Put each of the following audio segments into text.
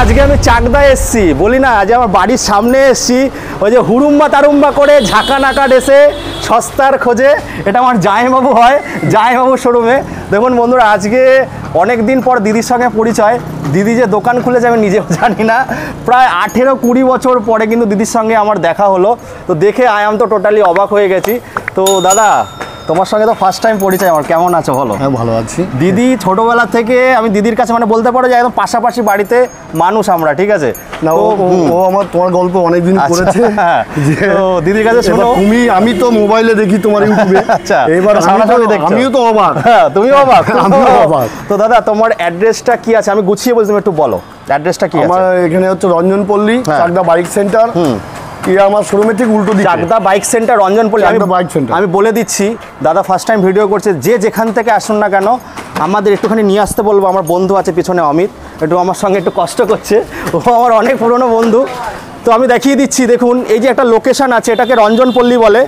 আজকে আমি চাকদায় এসছি, বলি না আজ আমার বাড়ির সামনে এসছি, ওই যে হুড়ুম্বা তারুম্বা করে ঝাঁকা নাকা ডেসে সস্তার খোঁজে, এটা আমার জামাইবাবু হয়, জামাইবাবুর শোরুমে। দেখুন বন্ধুরা, আজকে অনেক দিন পর দিদির সঙ্গে পরিচয়। দিদি যে দোকান খুলেছে আমি নিজেও জানি না, প্রায় 18-20 বছর পরে কিন্তু দিদির সঙ্গে আমার দেখা হলো। তো দেখে আয়াম তো টোটালি অবাক হয়ে গেছি। তো দাদা, তোমার সঙ্গে তো ফার্স্ট টাইম পরিচয় আমার, কেমন আছো বলো? হ্যাঁ, ভালো আছি। দিদি ছোটবেলা থেকে আমি দিদির কাছে মানে বলতে পারো যে একদম পাশাপাশি বাড়িতে মানুষ আমরা, ঠিক আছে? না, ও আমার তোমার গল্প অনেকদিন করেছে। তো দিদির কাছে শোনো, আমি তো মোবাইলে দেখি তোমার ইউটিউবে। আচ্ছা, এবার আমিও তো অবাক। হ্যাঁ, তুমিও অবাক। আমিও অবাক। তো দাদা, তোমার অ্যাড্রেসটা কি আছে? আমি গুছিয়ে বলছি, একটু বলো অ্যাড্রেসটা কি আছে? আমার এখানে হচ্ছে রঞ্জনপল্লী, চাকদা বাইক সেন্টার। আমার শোরুমের ঠিক উল্টো দিকে চাকদা বাইক সেন্টার, রঞ্জনপল্লী। আমি বলে দিচ্ছি, দাদা ফার্স্ট টাইম ভিডিও করছে, যে যেখান থেকে আসুন না কেন আমাদের একটুখানি নিয়ে আসতে বলবো। আমার বন্ধু আছে পিছনে অমিত, একটু আমার সঙ্গে একটু কষ্ট করছে, ও আমার অনেক পুরনো বন্ধু। তো আমি দেখিয়ে দিচ্ছি, দেখুন এই যে একটা লোকেশন আছে, এটাকে রঞ্জনপল্লী বলে,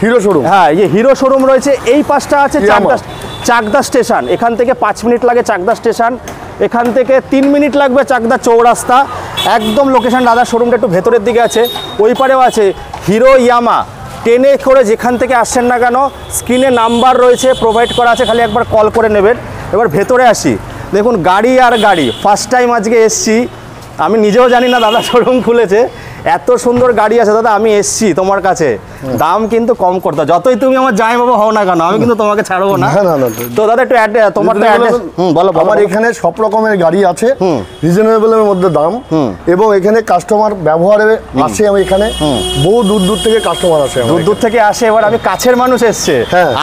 হিরো শোরুম। হ্যাঁ, এই হিরো শোরুম রয়েছে। এই পাশটা আছে চাকদা স্টেশন, এখান থেকে 5 মিনিট লাগে চাকদা স্টেশন, এখান থেকে 3 মিনিট লাগবে চাকদা চৌরাস্তা। একদম লোকেশন দাদার শোরুমটা একটু ভেতরের দিকে আছে। ওই পারেও আছে হিরো ইয়ামা। ট্রেনে করে যেখান থেকে আসছেন না কেন, স্ক্রিনে নাম্বার রয়েছে, প্রোভাইড করা আছে, খালি একবার কল করে নেবেন। এবার ভেতরে আসি, দেখুন গাড়ি আর গাড়ি। ফার্স্ট টাইম আজকে এসছি, আমি নিজেও জানি না দাদা শোরুম খুলেছে, এত সুন্দর গাড়ি আছে। দাদা আমি এসছি তোমার কাছে, দাম কিন্তু কম করতে, যতই তুমি আমার জামাইবাবু হও না কেন, আমি কিন্তু তোমাকে ছাড়বো না। তো দাদা একটু তোমার বলো। আমার এখানে সব রকমের গাড়ি আছে, রিজনেবলের মধ্যে দাম, এবং এখানে কাস্টমার ব্যবহারে আসে। আমি এখানে বহু দূর দূর থেকে কাস্টমার আসে, দূর থেকে আসে। এবার আমি কাছের মানুষ এসছে,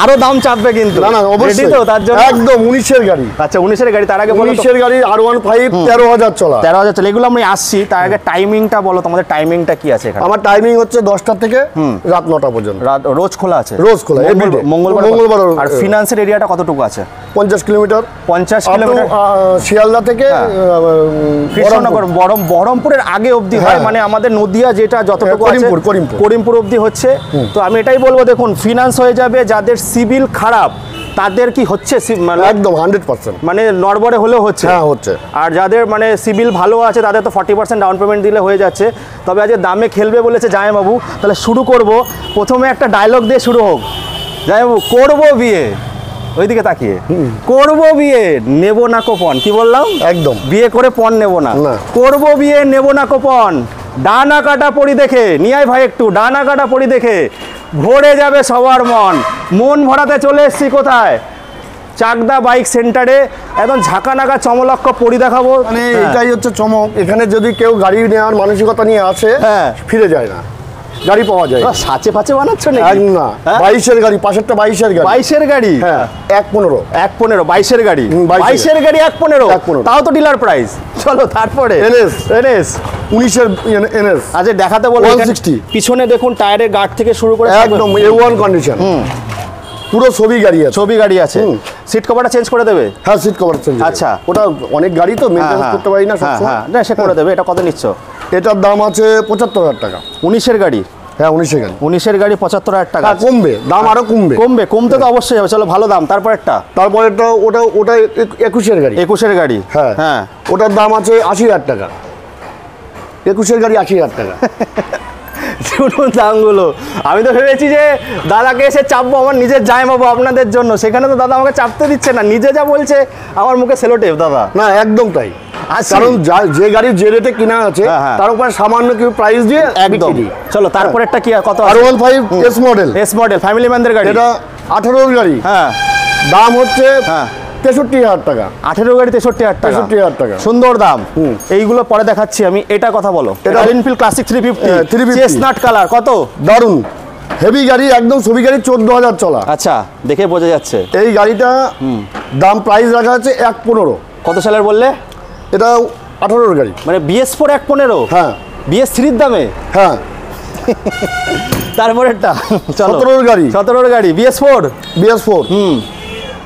আরো দাম চাপবে কিন্তু। না, অবশ্যই তো, তার জন্য একদম 19-এর গাড়ি। আচ্ছা, 19-এর গাড়ি। তার আগে 19-এর গাড়ি R15 13,000 চলা। 13,000 চলা, এগুলো আমি আসছি। তার আগে টাইমিংটা বলো, তোমাদের টাইমিংটা কি আছে এখানে? আমার টাইমিং হচ্ছে 10টা থেকে রাত 9টা পর্যন্ত। রোজ খোলা আছে? রোজ খোলা, মঙ্গলবার। আর ফিনান্সের এরিয়াটা কতটুকু আছে? 50 কিলোমিটার। 50 কিলোমিটার শিয়ালদা থেকে কৃষ্ণনগর, বহরমপুরের আগে অবধি হয়, মানে আমাদের নদিয়া যেটা যতটুকু আছে করিমপুর অবধি হচ্ছে। তো আমি এটাই বলবো, দেখুন ফিনান্স হয়ে যাবে। যাদের সিভিল খারাপ তাদের কি হচ্ছে একদম 100%, মানে নড়বড়ে হলেও হচ্ছে। হ্যাঁ, হচ্ছে। আর যাদের মানে সিভিল ভালো আছে তাদের তো 40% ডাউন পেমেন্ট দিলে হয়ে যাচ্ছে। তবে আজ দামে খেলবে বলেছে জামাইবাবু, তাহলে শুরু করব। প্রথমে একটা ডায়লগ দিয়ে শুরু হোক। জামাইবাবু, করবো বিয়ে, ওইদিকে তাকিয়ে, করবো বিয়ে নেবো না কোপন। কি বললাম? একদম, বিয়ে করে পণ নেবো না, করবো বিয়ে নেবো না কোপন। ডানা কাটা পড়ি দেখে নিয়ে ভাই, একটু ডানা কাটা পড়ি দেখে ভরে যাবে সবার মন ভরাতে চলে এসছি কোথায়? চাকদা বাইক সেন্টারে। একদম ঝাঁকা নাকা চমলক্ষ পরি দেখাবো। মানে এটাই হচ্ছে চমক। এখানে যদি কেউ গাড়ি নেওয়ার মানসিকতা নিয়ে আসে, ফিরে যায় না, গাড়ি পাওয়া যায়। সাচে ফাচে বানাচ্ছ না? 22-এর গাড়ি, পাশেরটা 22-এর গাড়ি। 22-এর গাড়ি, হ্যাঁ, 1.15 22-এর গাড়ি, 22-এর গাড়ি 1.15, তাও তো ডিলার প্রাইস। চলো তারপরে এনএস 19-এর এনএস আজ দেখাতে বলবো। 160। পিছনে দেখুন টায়ারের গার্ড থেকে শুরু করে একদম A1 কন্ডিশন, পুরো ছবি গাড়ি আছে। সিট কভারটা চেঞ্জ করে দেবে? হ্যাঁ, সিট কভার চেঞ্জ। আচ্ছা, ওটা অনেক গাড়ি তো মেইনটেইন করতে পারি না সবসময়। না, সে করে দেবে। এটা কত নিচ্ছ? এটার দাম আছে 75,000 টাকা। 19-এর গাড়ি? হ্যাঁ, 19-এর গাড়ি 75,000 টাকা। কমবে, দাম আরো কমতে তো অবশ্যই হবে। চলো, ভালো দাম। তারপরটা ওটা 21-এর গাড়ি। 21-এর গাড়ি, হ্যাঁ, ওটার দাম আছে 80,000 টাকা। 21-এর গাড়ি 80,000 টাকা। শুনুন দামগুলো। আমি তো ভেবেছি যে দাদাকে এসে চাপবো, আমার নিজের জামাইবাবু আপনাদের জন্য, সেখানে তো দাদা আমাকে চাপতে দিচ্ছে না, নিজে যা বলছে আমার মুখে সেলোটেপ। দাদা না, একদম তাই। কারণ যে গাড়ি যে রেটে কিনা আছে তার উপর সামান্য কিছু প্রাইস দিয়ে একদম। চলো তারপরেরটা কি, কত? R15 এস মডেল, ফ্যামিলি ম্যানদের গাড়ি। এটা 18-এর গাড়ি। হ্যাঁ, দাম হচ্ছে 63,000 টাকা। 18 গাড়ি 63,000 টাকা, সুন্দর দাম। এইগুলো পরে দেখাচ্ছি আমি। এটা কথা বলো। এটা এনফিল্ড ক্লাসিক 350 চেস্টনাট কালার, কত দারুন হেভি গাড়ি, একদম ছবি গাড়ি, 14,000 চলা। আচ্ছা, দেখে বোঝা যাচ্ছে। এই গাড়িটা দাম প্রাইস রাখা আছে 1.15। কত সালের বললে? এটা 18-এর গাড়ি, মানে BS4 1.15। হ্যাঁ, BS3-র দামে। হ্যাঁ, তারপরেরটা 17-এর গাড়ি। 17-এর গাড়ি BS4।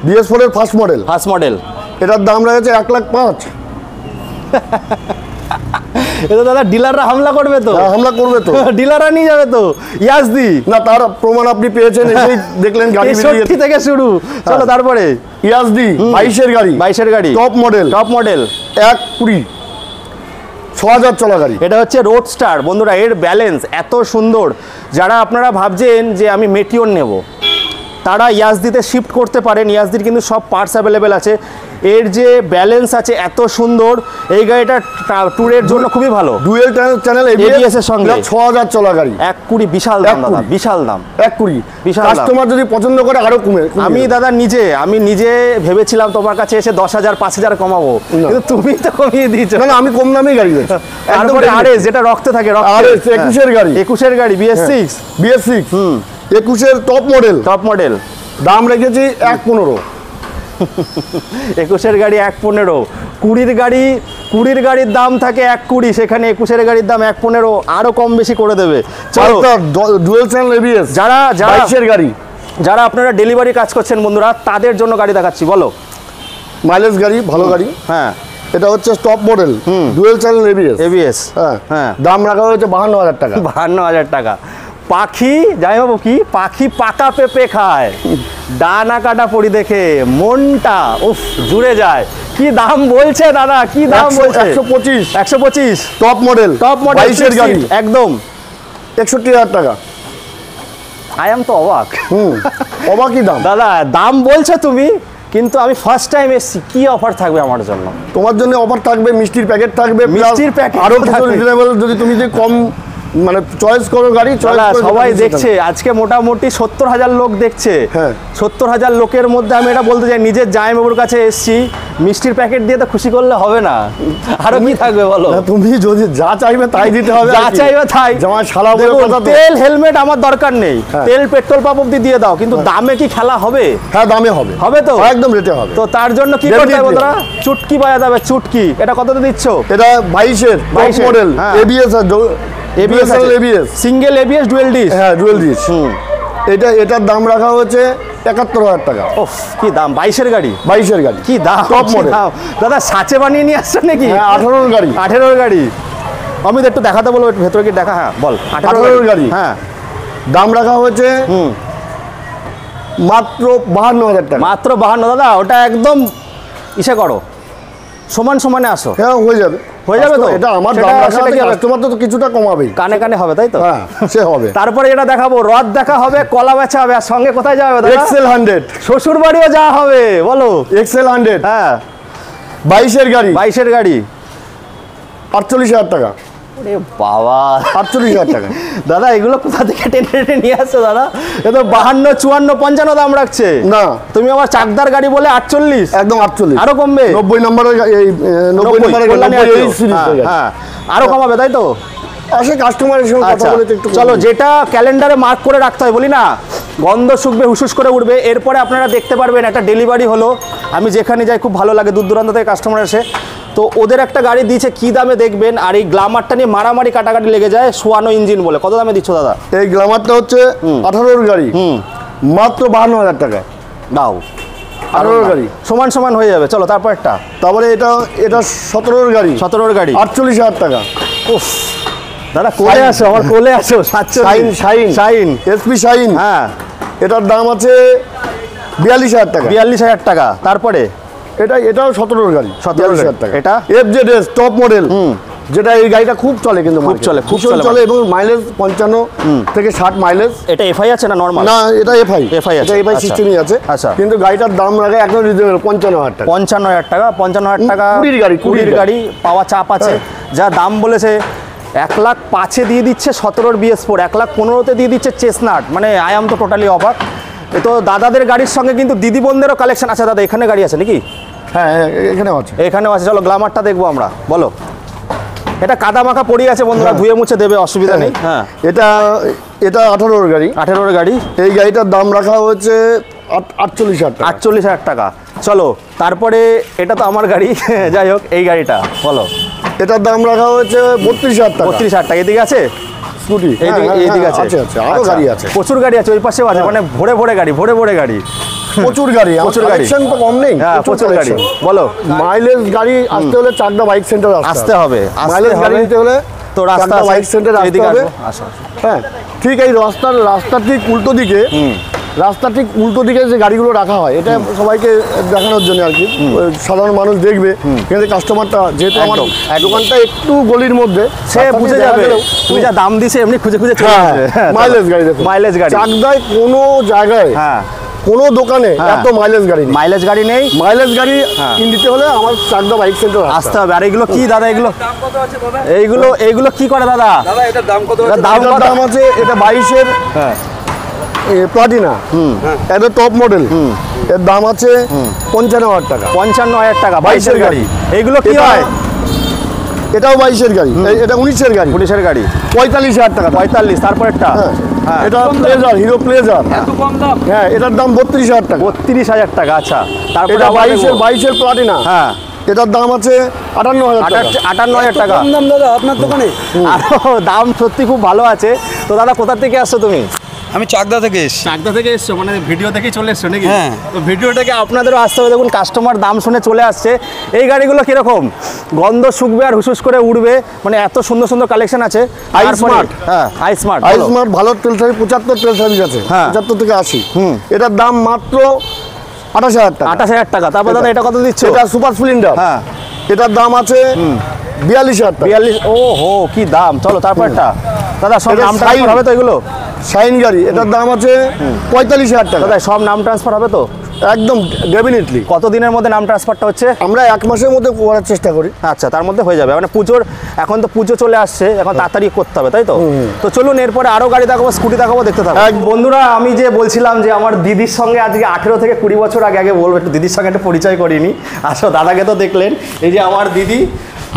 BS4-এর ফার্স্ট মডেল। এটার দাম রয়েছে 1,05,000। এটা দাদা ডিলাররা হামলা করবে তো? হামলা করবে তো, ডিলাররা নিয়ে যাবে তো। ইয়াজদি না, তার প্রমাণ আপনি পেয়েছেন, এসেই দেখলেন গাড়ি 60 থেকে শুরু। চলো তারপরে ইয়াজদি 22-এর গাড়ি, টপ মডেল 120। 6000 চলা গাড়ি। এটা হচ্ছে রোডস্টার বন্ধুরা, এর ব্যালেন্স এত সুন্দর। যারা আপনারা ভাবছেন যে আমি মেটিওর নেব, তারা ইয়াজদিতে শিফট করতে পারেন। ইয়াজদির কিন্তু সব পার্টস অ্যাভেলেবেল আছে। এর যে ব্যালেন্স আছে এত সুন্দর, এই গাড়িটা ট্যুরের জন্য খুবই ভালো। ডুয়েল চ্যানেল ABS এর সঙ্গে 6000 চলা গাড়ি, 1,20,000 বিশাল দাম দাদা, বিশাল দাম, 1,20,000 বিশাল দাম। কাস্টমার যদি পছন্দ করে আরো কমে। আমি দাদা আমি নিজে ভেবেছিলাম তোমার কাছে এসে 10,000 5,000 কমাবো, কিন্তু তুমি তো কমিয়ে দিয়েছো। না আমি কম দামেই গাড়ি দিচ্ছি। তারপরে আরএস, যেটা রক্তে থাকে, আরএস 21 এর গাড়ি, 21 এর গাড়ি BS6 21 এর টপ মডেল, দাম রেখেছি 1,15,000। 21 এর গাড়ি 1,15,000, 20 গাড়ির দাম থাকে 1,20,000, সেখানে 21 এর গাড়ির দাম 1,15,000, আরো কম বেশি করে দেবে। চলো, ডুয়েল চ্যানেল ABS যারা 22 এর গাড়ি, যারা আপনারা ডেলিভারি কাজ করছেন বন্ধুরা, তাদের জন্য গাড়ি দেখাচ্ছি। বলো, মাইলেজ গাড়ি, ভালো গাড়ি। হ্যাঁ, এটা হচ্ছে top model, dual channel ABS। হ্যাঁ, দাম রাখা হয়েছে 52,000 টাকা। 52,000 টাকা। পাখি, যাই বাবু, কি পাখি পাকা পেঁপে খায়, ডানা কাটা পড়ি দেখে মনটা উফ জুড়ে যায়। কি দাম বলছে দাদা, কি দাম বলছে? 125 টপ মডেল 22 এর গাড়ি, একদম 61,000 টাকা। আই এম তো অবাক। অবাকই দাম দাদা, দাম বলছো তুমি, কিন্তু আমি ফার্স্ট টাইম এসেছি। কি অফার থাকবে আমার জন্য? তোমার জন্য অফার থাকবে, মিষ্টির প্যাকেট থাকবে, মিষ্টির প্যাকেট আরো থাকবে। রিজনেবল, যদি তুমি কম মানে চয়েস করো গাড়ি, সবাই দেখছে আজকে, মোটামুটি 70,000 লোক দেখছে। হ্যাঁ, 70,000 লোকের মধ্যে আমি এটা বলতে চাই, নিজের জামাইবাবুর কাছে এসেছি, মিষ্টির প্যাকেট দিয়ে তো খুশি করলে হবে না, আরো কি থাকবে বলো? তুমি যদি যা চাইবে তাই দিতে হবে, যা চাইবে তাই। জামাই শালা বলে কথা তো। তেল হেলমেট আমার দরকার নেই, তেল পেট্রোল পাম্প অব্দি দিয়ে দাও, কিন্তু দামে কি খেলা হবে? হ্যাঁ, দামে হবে, হবে তো, একদম রেটে হবে। তো তার জন্য কি করতে হবে বন্ধুরা? চুটকি বাজাতে হবে, চুটকি। এটা কততে দিচ্ছ? এটা 22 এর model, ABS single ABS dual disk. হ্যাঁ, ডুয়েল ডিস্ক। এটার দাম রাখা হয়েছে 71,000 টাকা। ওফ, কি দাম! 22 এর গাড়ি, 22 এর গাড়ি, কি দাম! টপ মডেল দাদা, সাচে বানিয়ে নিয়ে আসছেন নাকি? 18 এর গাড়ি, 18 এর গাড়ি। অমিত একটু দেখাতে বলবো, ভেতরে কি দেখা? হ্যাঁ বল। 18 এর গাড়ি, হ্যাঁ, দাম রাখা হয়েছে মাত্র 52,000 টাকা। মাত্র 52। দাদা, ওটা একদম ইসে করো, সমানে আসো। হ্যাঁ, হয়ে যাবে তো। এটা আমার দাম রাখা আছে, কাস্টমার তো কিছুটা কমাবেই, কানে হবে, তাই তো? হ্যাঁ, সে হবে। তারপরে এটা দেখাবো, রথ দেখা হবে, কলা বেচা হবে, আর সঙ্গে কোথায় যাবে দাদা? XL 100, শ্বশুর বাড়িও যাওয়া হবে। বলো, XL 100, হ্যাঁ, 22 এর গাড়ি, 22 এর গাড়ি, 48,000 টাকা। ওরে বাবা, 48,000 টাকা। দাদা, এগুলো কোথা থেকে টেনে নিয়ে আসছো দাদা? এ তো 52, 54, 55 দাম রাখছে। না, তুমি আবার চাকদার গাড়ি বলে 48, একদম 48, আরো কমবে। 90 নম্বরের, এই 90 নম্বরের এই সিরিজের গাড়ি। হ্যাঁ, আরো কমাবে, তাই তো? আসে কাস্টমারের সঙ্গে কথা আচ্ছা, বলে একটু। চলো, যেটা ক্যালেন্ডারে মার্ক করে রাখতে হয়, বলি না, গন্ধ শুকবে, হুসুস করে উঠবে। এরপরে আপনারা দেখতে পারবেন একটা ডেলিভারি হলো। আমি যেখানে যাই খুব ভালো লাগে, দূর দূরান্ত থেকে কাস্টমার আসে, তো ওদের একটা গাড়ি দিয়েছে, কি দামে দেখবেন। আর এই গ্ল্যামারটা নিয়ে মারামারি কাটাকাটি লেগে যায়, সোয়ানো ইঞ্জিন বলে। কত দামে দিচ্ছ দাদা? এই গ্ল্যামারটা হচ্ছে 18 এর গাড়ি, মাত্র 52,000 টাকা। দাও, 18 এর গাড়ি, সমান হয়ে যাবে। চলো, তারপর একটা। তারপরে এটা 17 এর গাড়ি, 17 এর গাড়ি, 48,000 টাকা। উফ, দাদা কোলে আসো, আমার কোলে আসো। শাইন SP শাইন, হ্যাঁ, এটার দাম আছে 42,000 টাকা। 42,000 টাকা। তারপরে এটাও 17 এর গাড়ি, 17,000 টাকা। এটা FZS টপ মডেল, যেটা এই গাড়িটা খুব চলে, কিন্তু খুব চলে এবং মাইলেজ 55 থেকে 60 মাইলেজ। এটা FI আছে না নরমাল? না, এটা FI আছে, FI সিস্টেমই আছে। আচ্ছা, কিন্তু গাড়িটার দাম লাগে একদম রিজনেবল, 55,000 টাকা। 55,000 টাকা, 55,000 টাকা। 20 গাড়ি পাওয়া চাপ আছে। যা দাম বলেছে, 1,05,000 দিয়ে দিচ্ছে 17 BS4, 1,15,000 দিয়ে দিচ্ছে চেসনাট। মানে আই এম তো টোটালি অবাক। এ তো দাদাদের গাড়ির সঙ্গে কিন্তু দিদি বোনদেরও কালেকশন আছে। দাদা, এখানে গাড়ি আছে নাকি? হ্যাঁ, এখানেও আছে, এখানেও আছে। চলো, গ্ল্যামারটা দেখবো আমরা। বলো, এটা কাদা মাখা পড়ে আছে বন্ধুরা, ধুয়ে মুছে দেবে, অসুবিধা নেই। হ্যাঁ, এটা 18 এর গাড়ি, 18 এর গাড়ি। এই গাড়িটার দাম রাখা হচ্ছে 48,000 টাকা। 48,000 টাকা। চলো, তারপরে এটা তো আমার গাড়ি, যাই হোক, এই গাড়িটা বলো। এটার দাম রাখা হয়েছে 32,000 টাকা। 32,000 টাকা। এদিকে আছে স্কুটি, এইদিকে আছে, আরো গাড়ি আছে, প্রচুর গাড়ি আছে, ওই পাশেও আছে। মানে ভরে গাড়ি, ভরে গাড়ি, প্রচুর গাড়ি, প্রচুর গাড়ি, তো কম নেই। হ্যাঁ, প্রচুর গাড়ি। বলো, মাইলেজ গাড়ি আসতে হলে চাকদা বাইক সেন্টার আসতে হবে। মাইলেজ গাড়ি নিতে হলে তো রাস্তা বাইক সেন্টার আসতে হবে। আসো। হ্যাঁ, ঠিক এই রাস্তার ঠিক উল্টো দিকে রাস্তা ঠিক উল্টো দিকে যে গাড়িগুলো রাখা হয় এটা সবাইকে দেখানোর জন্য আর কি, সাধারণ মানুষ দেখবে কিন্তু কাস্টমারটা যেহেতু আমার একদম, একদম। দোকানটা একটু গলির মধ্যে সে বুঝে যাবে তুমি যা দাম দিছে এমনি খুঁজে খুঁজে চলে আসবে। মাইলেজ গাড়ি দেখো, মাইলেজ গাড়ি চাকদায় কোনো জায়গায় হ্যাঁ কোনো দোকানে এত মাইলেজ গাড়ি নেই। মাইলেজ গাড়ি নেই, মাইলেজ গাড়ি কিনতে হলে আমার চাকদা বাইক সেন্টার আসতে হবে। আর এগুলো কি দাদা, এগুলো দাম কত আছে দাদা? এইগুলো কি করে দাদা? দাদা এটার দাম কত এটার আছে? দাম এটার কত? দাম আছে, এটা 22-এর হ্যাঁ প্লাটিনা, এটা টপ মডেল, এর দাম আছে 55,000 টাকা। 55,000 টাকা 22-এর গাড়ি। এইগুলো কি এটা- হয়? এটাও 22-এর গাড়ি, এটা 19-এর গাড়ি, 19-এর গাড়ি 45,000 টাকা। 45, তারপরেরটা হ্যাঁ এটা প্লেজার, হিরো প্লেজার, এত কম দাম? হ্যাঁ এটার দাম 32,000 টাকা। 32,000 টাকা। আচ্ছা তারপরে এটা আবার 22-এর দেখবো। 22-এর প্লাটিনা, হ্যাঁ এটার দাম আছে 58,000 টাকা। 58,000 টাকা। কম দাম দাদা আপনার দোকানে? আরো দাম সত্যি খুব ভালো আছে। তো দাদা কোথা থেকে আসছো তুমি? আমি চাকদা থেকে এসেছি। চাকদা থেকে এসছো, মানে ভিডিও দেখেই চলে এসছো নাকি? হ্যাঁ। তো ভিডিও থেকে আপনাদেরও আসতে হবে। দেখুন কাস্টমার দাম শুনে চলে আসছে। এই গাড়িগুলো কিরকম গন্ধ শুকবে আর হুসুস করে উড়বে, মানে এত সুন্দর সুন্দর কালেকশন আছে। আই তারপরে- স্মার্ট। হ্যাঁ আই স্মার্ট। আই স্মার্ট ভালো তেল সার্ভিস, 75 তেল সার্ভিস আছে, হ্যাঁ। 75 থেকে 80। এটার দাম মাত্র 28,000 টাকা। 28,000 টাকা। তারপর দাদা এটা কত দিচ্ছ? এটা সুপার স্প্লেন্ডার, হ্যাঁ এটার দাম আছে 42,000 টাকা। 42। ও হো কি দাম। চলো তারপরটা দাদা, সব এটা নাম শাইন। ট্রান্সফার হবে তো এগুলো? শাইন গাড়ি, এটার দাম আছে 45,000 টাকা। দাদা সব নাম ট্রান্সফার হবে তো? একদম ডেফিনেটলি। কত দিনের মধ্যে নাম ট্রান্সফারটা হচ্ছে? আমরা 1 মাসের মধ্যে করার চেষ্টা করি। আচ্ছা তার মধ্যে হয়ে যাবে, মানে পুজোর, এখন তো পুজো চলে আসছে, এখন তাড়াতাড়ি করতে হবে তাই তো? তো চলুন এরপরে আরো গাড়ি দেখাবো, স্কুটি দেখাবো, দেখতে থাকবো। বন্ধুরা আমি যে বলছিলাম যে আমার দিদির সঙ্গে আজকে 18 থেকে 20 বছর আগে বলবো, একটু দিদির সঙ্গে একটু পরিচয় করিনি। আসো দাদাকে তো দেখলেন, এই যে আমার দিদি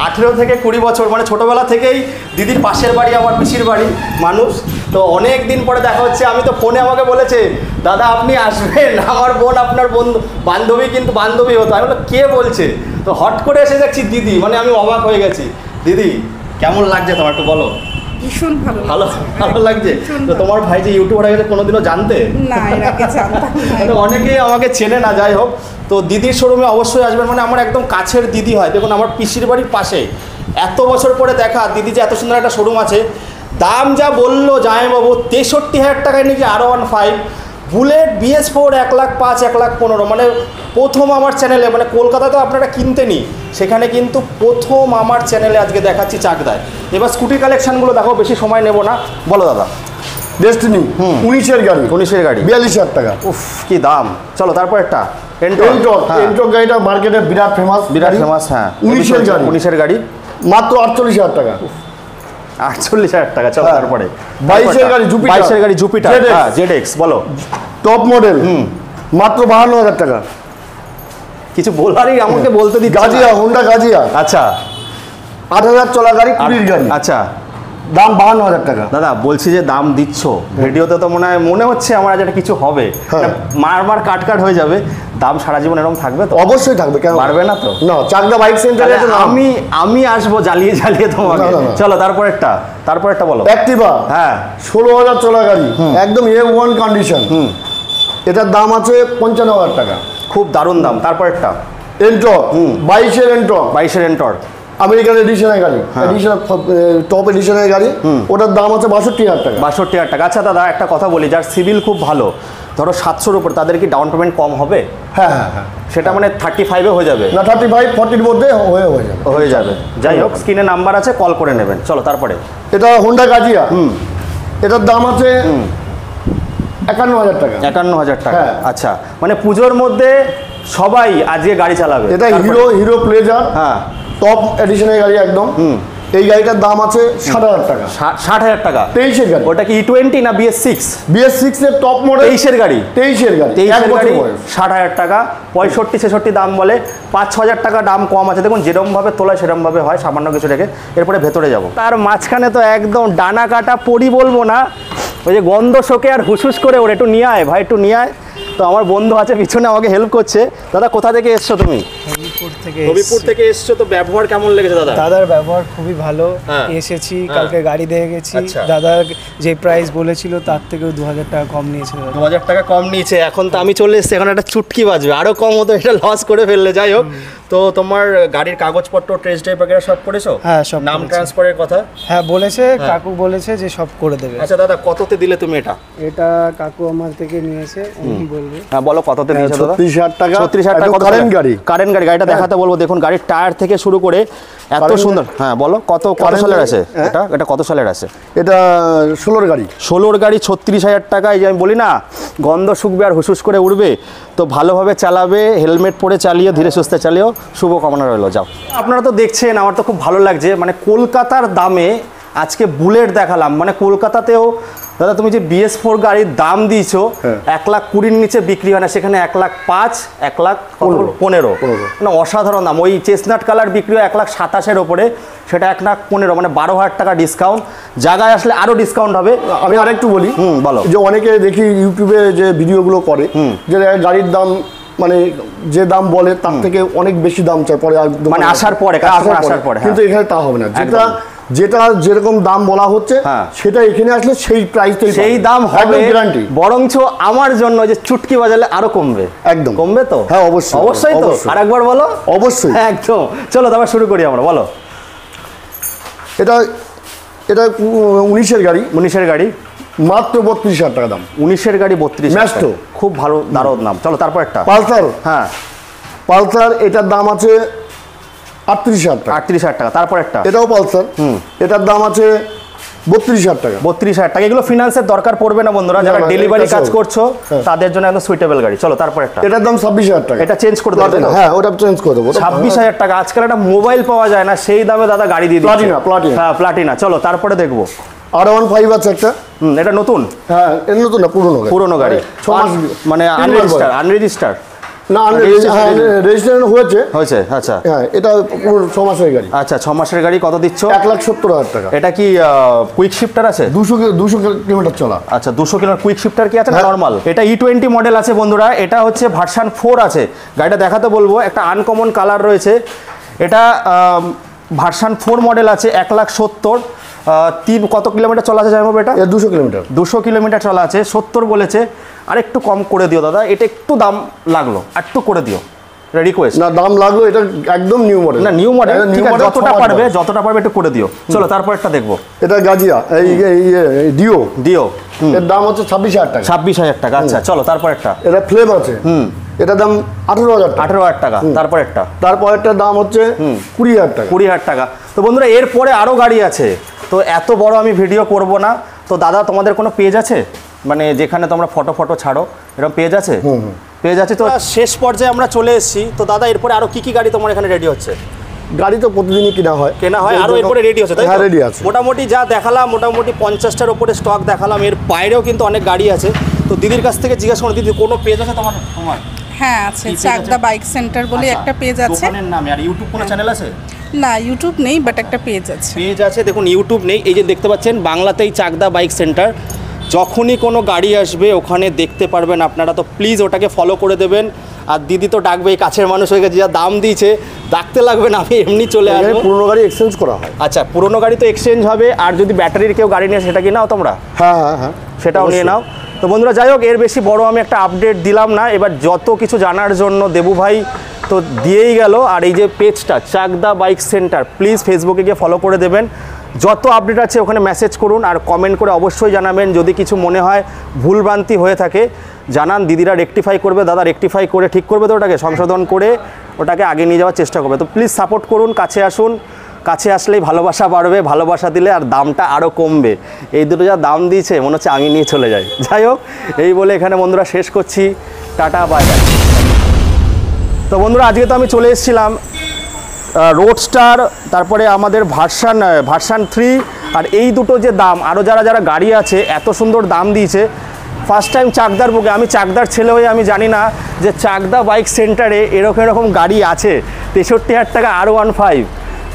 18 থেকে 20 বছর, মানে ছোটোবেলা থেকেই দিদির পাশের বাড়ি আমার পিসির বাড়ি মানুষ। তো অনেক দিন পরে দেখা হচ্ছে। আমি তো ফোনে আমাকে বলেছে দাদা আপনি আসবেন, আমার বোন আপনার বন্ধু বান্ধবী, কিন্তু বান্ধবী হতো। আমি বললাম কে বলছে? তো হট করে এসে দেখছি দিদি, মানে আমি অবাক হয়ে গেছি। দিদি কেমন লাগছে তোমার একটু বলো। ভীষণ ভালো ভালো লাগছে। ভালো লাগছে। ভীষণ তো তোমার ভাই যে ইউটিউবার হয়ে গেছে কোনোদিনও জানতে? না এর আগে জানতাম না। মানে অনেকেই আমাকে চেনে না, যাই হোক। তো দিদির শোরুমে অবশ্যই আসবেন, মানে আমার একদম কাছের দিদি হয়। দেখুন আমার পিসির বাড়ির পাশে, এত বছর পরে দেখা দিদি যে এত সুন্দর একটা শোরুম আছে। দাম যা বললো জামাইবাবু 63,000 টাকায় নাকি R15 বুলেট BS4 1,05,000 1,15,000, মানে প্রথম আমার চ্যানেলে, মানে কলকাতাতেও আপনারা কিনতেনি, সেখানে কিন্তু প্রথম আমার চ্যানেলে আজকে দেখাচ্ছি চাকদায়। এবার স্কুটি কালেকশনগুলো দেখো, বেশি সময় নেব না, বলো দাদা। ডেস্টিনি 19-এর গাড়ি, 19-এর গাড়ি 42,000 টাকা। উফ কি দাম। চলো তারপর একটা এন্ট্রক, এন্ট্রক গাড়িটা মার্কেটে বিরাট ফেমাস, বিরাট ফেমাস। হ্যাঁ 19-এর গাড়ি, 19-এর গাড়ি মাত্র 48,000 টাকা। 48,000 টাকা। চলো হ্যাঁ। তারপরে 22-এর গাড়ি জুপিটার, 22-এর গাড়ি জুপিটার, ZX, হ্যাঁ ZX বলো। টপ মডেল, মাত্র 52,000 টাকা। কিছু বলারই আমাকে বলতে দিচ্ছি না। গাজিয়া, হোন্ডা গাজিয়া, আচ্ছা 8,000 চলা গাড়ি, 20 গাড়ি, আচ্ছা দাম 52,000 টাকা। দাদা বলছি যে দাম দিচ্ছ ভিডিওতে, তো মনে হচ্ছে আমার আজ একটা কিছু হবে, হ্যাঁ। মারবার কাট হয়ে যাবে। দাম সারা জীবন এরকম থাকবে তো? অবশ্যই থাকবে, কেন বাড়বে না তো? না, চাকদা বাইক সেন্টারে তাহলে আমি আসবো জ্বালিয়ে তোমাকে। না, না, না। চলো তারপরেরটা বলো। অ্যাক্টিভা, হ্যাঁ 16,000 চলা গাড়ি, একদম A1 কন্ডিশন, এটার দাম আছে 55,000 টাকা। খুব দারুণ দাম। তারপরেরটা এন্ট্রক, 22-এর এন্ট্রক, 22-এর এন্টর, আমেরিকান এডিশনের গাড়ি, টপ এডিশনের গাড়ি, ওটার দাম আছে 62,000 টাকা। 62,000 টাকা। আচ্ছা দাদা একটা কথা বলি, যার সিভিল খুব ভালো, ধরো 700-র উপর, তাদের কি ডাউন পেমেন্ট কম হবে? হ্যাঁ হ্যাঁ হ্যাঁ, সেটা মানে 35-এ হয়ে যাবে? না 35-40-র মধ্যে হয়ে যাবে। যাই হোক স্ক্রিনে নাম্বার আছে, কল করে নেবেন। চলো তারপরে এটা হোন্ডা গাজিয়া, এটার দাম আছে 51,000 টাকা। 51,000 টাকা। হ্যাঁ। আচ্ছা মানে পুজোর মধ্যে সবাই আজকে গাড়ি চালাবে। এটা তারপরে- হিরো প্লেজার, হ্যাঁ টপ এডিশনের গাড়ি একদম। এই গাড়িটার দাম আছে 60,000 টাকা। 60,000 টাকা। 23-এর গাড়ি, ওটা কি E20 না BS6? BS6 এর টপ মডেল, 23-এর গাড়ি। 23-এর গাড়ি, 23-এর এক গাড়ি বছর বয়স। 60,000 টাকা। 65-66 দাম বলে, 5-6,000 টাকা দাম কম আছে। দেখুন যেরমভাবে তোলা সেরমভাবে হয়, সামান্য কিছু রেখে। এরপরে ভেতরে যাব, তার মাঝখানে তো একদম ডানা কাটা পরি বলবো না, ওই যে গন্ধ শোকে আর হুসহুস করে ওর, একটু নিয়ে আয় ভাই, একটু নিয়ে আয়। তো আমার বন্ধু আছে পিছনে, আমাকে হেল্প করছে। দাদা কোথা থেকে এসছো তুমি? হবিপুর থেকে এসছো। তো ব্যবহার কেমন লেগেছে দাদা? দাদার ব্যবহার খুবই ভালো। হ্যাঁ। এসেছি কালকে গাড়ি দেখে গেছি, আচ্ছা। দাদা যে প্রাইস বলেছিল তার থেকেও 2,000 টাকা কম নিয়েছে দাদা। 2,000 টাকা কম নিয়েছে। এখন তো আমি চলে এসেছি, এখন একটা চুটকি বাজবে, আরও কম হতো, এটা লস করে ফেললে। যাই হোক তো তোমার গাড়ির কাগজপত্র টেস্ট ড্রাইভ বগেরা সব করেছো? হ্যাঁ, সব নাম করেছি। ট্রান্সফারের কথা? হ্যাঁ বলেছে, কাকু বলেছে যে সব করে দেবে। আচ্ছা দাদা, কততে দিলে তুমি এটা? এটা কাকু আমার থেকে নিয়েছে, আমি বলবো। হ্যাঁ বলো কততে দিয়েছো দাদা? 36,000 টাকা। 36,000 টাকা। কারেন্ট গাড়ি। কারেন্ট গাড়ি, গাড়িটা দেখাতে বলবো। দেখুন গাড়ির টায়ার থেকে শুরু করে এত Current সুন্দর। হ্যাঁ বলো কত Current সালের আছে হ্যাঁ। এটা কত সালের আছে? এটা 16 গাড়ি। 16 গাড়ি 36,000 টাকা। এই যে আমি বলি না, গন্ধ শুকবে আর হুসুস করে উড়বে। তো ভালোভাবে চালাবে, হেলমেট পরে চালিয়ে, ধীরে সুস্থে চালিয়েও, শুভকামনা রইলো। যাও। আপনারা তো দেখছেন, আমার তো খুব ভালো লাগছে, মানে কলকাতার দামে আজকে বুলেট দেখালাম। মানে কলকাতাতেও দাদা তুমি যে BS4 গাড়ির দাম দিয়েছো, 1,20,000 নিচে বিক্রি হয় না, সেখানে 1,05,000, 1,15,000, মানে অসাধারণ দাম। ওই চেস্টনাট কালার বিক্রি হয় 1,27,000 ওপরে, সেটা 1,15,000, মানে 12,000 টাকা ডিসকাউন্ট। জায়গায় আসলে আরো ডিসকাউন্ট হবে। আমি আরেকটু বলি, বলো। যে অনেকে দেখি ইউটিউবে যে ভিডিওগুলো করে, যে গাড়ির দাম মানে যে দাম বলে তার থেকে অনেক বেশি দাম চায় পরে, মানে আসার পরে, customer আসার পরে, কিন্তু এখানে তা হবে না। যেটা যেরকম দাম বলা হচ্ছে সেটা এখানে আসলে সেই প্রাইসটাই, সেই দাম হবে, গ্যারান্টি। বরঞ্চ আমার জন্য যে চুটকি বাজালে আরো কমবে। একদম কমবে তো? হ্যাঁ অবশ্যই, অবশ্যই তো। আরেকবার বলো। অবশ্যই একদম। চলো তারপর শুরু করি আমরা। বলো। এটা 19-এর গাড়ি। 19-এর গাড়ি, মাত্র 32,000 টাকা দাম। 19-এর গাড়ি 32,000 ম্যাস্টো। খুব ভালো, দারুণ নাম। চলো তারপর একটা পালসার। হ্যাঁ, পালসার, এটার দাম আছে 38,000 টাকা। 38,000 টাকা। তারপর একটা এটাও পালসার, এটার দাম আছে 32,000 টাকা। 32,000 টাকা। এগুলো ফিনান্সের দরকার পড়বে না বন্ধুরা, যারা না, ডেলিভারি এটা কাজ সব। করছো তাদের জন্য একদম সুইটেবল গাড়ি। চলো তারপর একটা। এটার দাম 26,000 টাকা। এটা চেঞ্জ করে দেবো, তাই তো? হ্যাঁ ওটা চেঞ্জ করে দেবো। 26,000 টাকা। আজকাল একটা মোবাইল পাওয়া যায় না, সেই দামে দাদা গাড়ি দিয়ে দিচ্ছে। প্লাটিনা। হ্যাঁ প্লাটিনা। চলো তারপরে দেখবো। R15 আছে একটা। এটা নতুন? হ্যাঁ এটা নতুন না, পুরনো গাড়ি। 6 মাস, মানে আনরেজিস্টার না, রেজিস্ট্রেশন হয়েছে। আচ্ছা হ্যাঁ এটা পুরো 6 মাসের গাড়ি। আচ্ছা 6 মাসের গাড়ি। কত দিচ্ছ? 1,70,000 টাকা। এটা কি কুইক শিফটার আছে? 200 কিলোমিটার চলা। আচ্ছা 200 কিলোমিটার। কুইক শিফটার কি আছে না নরমাল? এটা E20 মডেল আছে বন্ধুরা। এটা হচ্ছে ভার্সন 4 আছে। গাড়িটা দেখাতে বলবো, একটা আনকমন কালার রয়েছে। এটা ভার্সন 4 মডেল আছে, 1,70,000। কত কিলোমিটার চলা আছে জানবো? এটা 200 কিলোমিটার। 200 কিলোমিটার চলা আছে। 70 বলেছে। আর একটু কম করে দিও দাদা, এটা একটু দাম লাগলো, আর একটু করে দিও, রিকোয়েস্ট। না দাম লাগলো, এটা একদম নিউ মডেল। না নিউ মডেল, ঠিক আছে, যতটা পারবে একটু করে দিও। চলো তারপর একটা দেখবো। এটা গাজিয়া, এই ডিও। এর দাম হচ্ছে 26,000 টাকা। 26,000 টাকা। আচ্ছা চলো তারপর একটা। এটা ফ্লেম আছে, এটার দাম 18,000 টাকা। 18,000 টাকা। তারপর একটা। তারপরেরটার দাম হচ্ছে 20,000 টাকা। 20,000 টাকা। তো বন্ধুরা এরপরে আরো গাড়ি আছে, তো এত বড় আমি ভিডিও করব না। তো দাদা তোমাদের কোনো পেজ আছে, মানে যেখানে তোমরা ফটো ছাড়ো, এরকম পেজ আছে? পেজ আছে। তো শেষ পর্যায়ে আমরা চলে এসেছি। তো দাদা এরপরে আরো কি গাড়ি তোমার এখানে রেডি হচ্ছে? গাড়ি তো প্রতিদিনই কেনা হয়, আরো এরপরে রেডি হচ্ছে, তাই তো? হ্যাঁ রেডি আছে। মোটামুটি যা দেখালাম, মোটামুটি 50টার উপরে স্টক দেখালাম। এর বাইরেও কিন্তু অনেক গাড়ি আছে। তো দিদির কাছ থেকে জিজ্ঞাসা করো, দিদি কোনো পেজ আছে তোমার? হ্যাঁ আছে, চাকদা বাইক সেন্টার বলে একটা পেজ আছে। দোকানের নামে। আর ইউটিউব কোনো চ্যানেল আছে? না ইউটিউব নেই, বাট একটা পেজ আছে। পেজ আছে, দেখুন ইউটিউব নেই। এই যে দেখতে পাচ্ছেন বাংলাতেই চাকদা বাইক সেন্টার। যখনই কোনো গাড়ি আসবে ওখানে দেখতে পারবেন আপনারা, তো প্লিজ ওটাকে ফলো করে দেবেন। আর দিদি তো ডাকবেই, কাছের মানুষ হয়ে গেছে, যা দাম দিয়েছে ডাকতে লাগবে না, আমি এমনি চলে আসবো। পুরনো গাড়ি এক্সচেঞ্জ করা হয়। আচ্ছা পুরনো গাড়ি তো এক্সচেঞ্জ হবে, আর যদি ব্যাটারির কেউ গাড়ি নিয়ে সেটা কি নাও তোমরা? হ্যাঁ সেটাও নিয়ে নাও। তো বন্ধুরা যাই হোক, এর বেশি বড় আমি একটা আপডেট দিলাম না। এবার যত কিছু জানার জন্য দেবু ভাই তো দিয়েই গেল। আর এই যে পেজটা চাকদা বাইক সেন্টার, প্লিজ ফেসবুকে গিয়ে ফলো করে দেবেন। যত আপডেট আছে ওখানে মেসেজ করুন, আর কমেন্ট করে অবশ্যই জানাবেন। যদি কিছু মনে হয় ভুলভ্রান্তি হয়ে থাকে জানান, দিদিরা রেকটিফাই করবে, দাদা রেকটিফাই করে ঠিক করবে, তো ওটাকে সংশোধন করে ওটাকে আগে নিয়ে যাওয়ার চেষ্টা করবে। তো প্লিজ সাপোর্ট করুন, কাছে আসুন। কাছে আসলেই ভালোবাসা বাড়বে, ভালোবাসা দিলে আর দামটা আরও কমবে। এই দুটো যা দাম দিয়েছে মনে হচ্ছে আমি নিয়ে চলে যাই। যাই হোক, এই বলে এখানে বন্ধুরা শেষ করছি। Tata bye bye. তো বন্ধুরা আজকে তো আমি চলে এসেছিলাম রোডস্টার, তারপরে আমাদের ভার্সান 3, আর এই দুটো যে দাম, আরও যারা গাড়ি আছে এত সুন্দর দাম দিয়েছে। ফার্স্ট টাইম চাকদার বুকে, আমি চাকদার ছেলে হয়ে আমি জানি না যে চাকদা বাইক সেন্টারে এরকম গাড়ি আছে। 63,000 টাকা R15,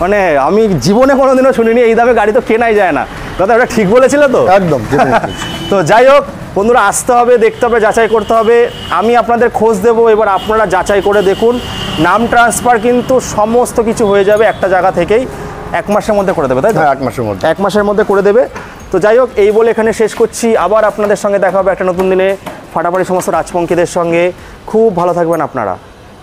মানে আমি জীবনে কোনোদিনও শুনিনি। এই দামে গাড়ি তো কেনাই যায় না। দাদা ওটা ঠিক বলেছিল তো? একদম। তো যাই হোক বন্ধুরা, আসতে হবে, দেখতে হবে, যাচাই করতে হবে। আমি আপনাদের খোঁজ দেবো, এবার আপনারা যাচাই করে দেখুন। নাম ট্রান্সফার কিন্তু সমস্ত কিছু হয়ে যাবে একটা জায়গা থেকেই, 1 মাসের মধ্যে করে দেবে, তাই তো? হ্যাঁ 1 মাসের মধ্যে। 1 মাসের মধ্যে করে দেবে। তো যাই হোক, এই বলে এখানে শেষ করছি। আবার আপনাদের সঙ্গে দেখা হবে একটা নতুন দিনে ফাটাফাটি সমস্ত রাজপঙ্খীদের সঙ্গে। খুব ভালো থাকবেন আপনারা।